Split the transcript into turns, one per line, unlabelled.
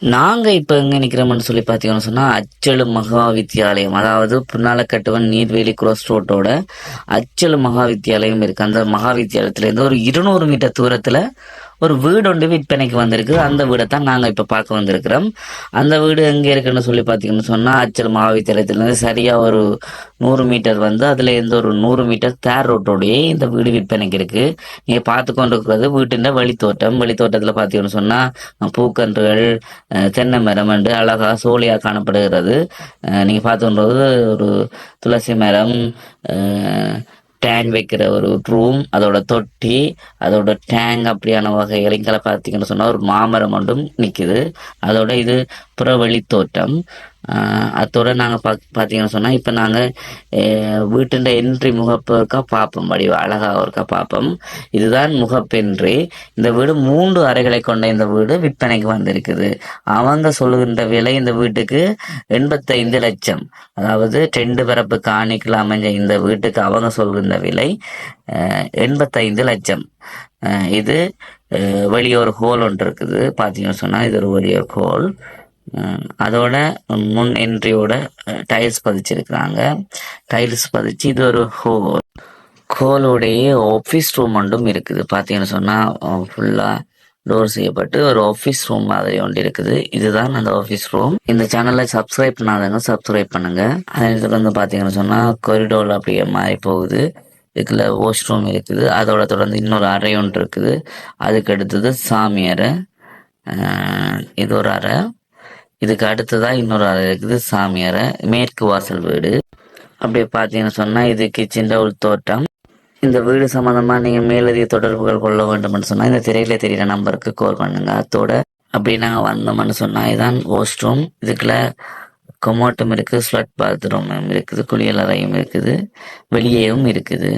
நாங்கள் இப்போ எங்கே நிற்கிறோம்னு சொல்லி பார்த்தீங்கன்னு சொன்னால் அச்சலு மகா வித்தியாலயம், அதாவது புன்னாலக்கட்டுவன் நீர்வேலி cross ரோட்டோட அச்சலு மகா வித்தியாலயம் இருக்குது. அந்த மகா வித்தியாலயத்துலேருந்து ஒரு 200 மீட்டர் தூரத்தில் ஒரு வீடு ஒன்று விற்பனைக்கு வந்திருக்கு. அந்த வீடை தான் நாங்கள் இப்போ பார்க்க வந்திருக்கிறோம். அந்த வீடு எங்கே இருக்குன்னு சொல்லி பார்த்தீங்கன்னு சொன்னால் அச்சல் மகா வித்தியாலயத்துலேருந்து சரியாக ஒரு 100 மீட்டர் வந்து அதில் எந்த ஒரு 100 மீட்டர் தேர் ரோட்டோடையே இந்த வீடு விற்பனைக்கு இருக்குது. நீங்கள் பார்த்து கொண்டு இருக்கிறது வீட்டின் வழித்தோட்டம். வழித்தோட்டத்தில் பார்த்தீங்கன்னு சொன்னால் பூக்கன்றுகள், தென்னை மரம் என்று அழகாக சோலையாக காணப்படுகிறது. நீங்கள் பார்த்து கொண்டது ஒரு துளசி மரம், டேங்க் வைக்கிற ஒரு ரூம், அதோட தொட்டி, அதோட டேங்க் அப்படியான வகைகள் இங்கே பார்த்தீங்கன்னு சொன்னால் ஒரு மாமரம் ஒன்றும் நிற்கிது. அதோட இது புறவழி தோட்டம். அதோட நாங்கள் பார்த்தீங்கன்னு சொன்னால் இப்போ நாங்கள் வீட்டுண்ட என்ட்ரி முகப்பு இருக்கா பார்ப்போம், வடிவ அழகாக இருக்கா பார்ப்போம். இதுதான் முகப்பென்றி. இந்த வீடு 3 அறைகளை கொண்ட இந்த வீடு விற்பனைக்கு வந்திருக்குது. அவங்க சொல்லுகின்ற விலை இந்த வீட்டுக்கு 85 லட்சம், அதாவது 2 பரப்பு காணிக்கல அமைஞ்ச இந்த வீட்டுக்கு அவங்க சொல்கின்ற விலை 85 லட்சம். இது வெளியே ஒரு ஹோல் ஒன்று இருக்குது. பார்த்தீங்கன்னு சொன்னால் இது ஒரு வெளியே ஹோல். அதோட முன் என்ட்ரியோட டைல்ஸ் பதிச்சிருக்கிறாங்க. டைல்ஸ் பதிச்சு இது ஒரு ஹோலோடைய ஆஃபீஸ் ரூம் ஒன்றும் இருக்குது. பார்த்தீங்கன்னு சொன்னால் ஃபுல்லாக டோர் செய்யப்பட்டு ஒரு ஆஃபீஸ் ரூம் மாதிரி ஒன்று இருக்குது. இதுதான் அந்த ஆஃபீஸ் ரூம். இந்த சேனலை சப்ஸ்கிரைப் பண்ணாதவங்க சப்ஸ்கிரைப் பண்ணுங்க. அதில் வந்து பார்த்தீங்கன்னு சொன்னால் கொரிடோர் அப்படியே மாதிரி போகுது. இதுல வாஷ் ரூம் இருக்குது. அதோட தொடர்ந்து இன்னொரு அறை ஒன்று இருக்குது. அதுக்கு அடுத்தது சாமி அறை. இது ஒரு அறை. இதுக்கு அடுத்ததான் இன்னொரு அறை இருக்குது, சாமி அறை. மேற்கு வாசல் வீடு. அப்படியே பார்த்தீங்கன்னு சொன்னால் இது கிச்சன் ஒரு தோட்டம். இந்த வீடு சம்மந்தமாக நீங்கள் மேலதிக தொடர்புகள் கொள்ள வேண்டும்னு சொன்னால் இந்த திரையில தெரிகிற நம்பருக்கு கால் பண்ணுங்க. அதோட அப்படி நாங்கள் வந்தோம்னு சொன்னால் இதுதான் வாஷ் ரூம். இதுக்குள்ள கொமோட்டும் இருக்குது, ஸ்வெட் பாத்ரூமும் இருக்குது, குளியல் அறையும் இருக்குது, வெளியேயும் இருக்குது.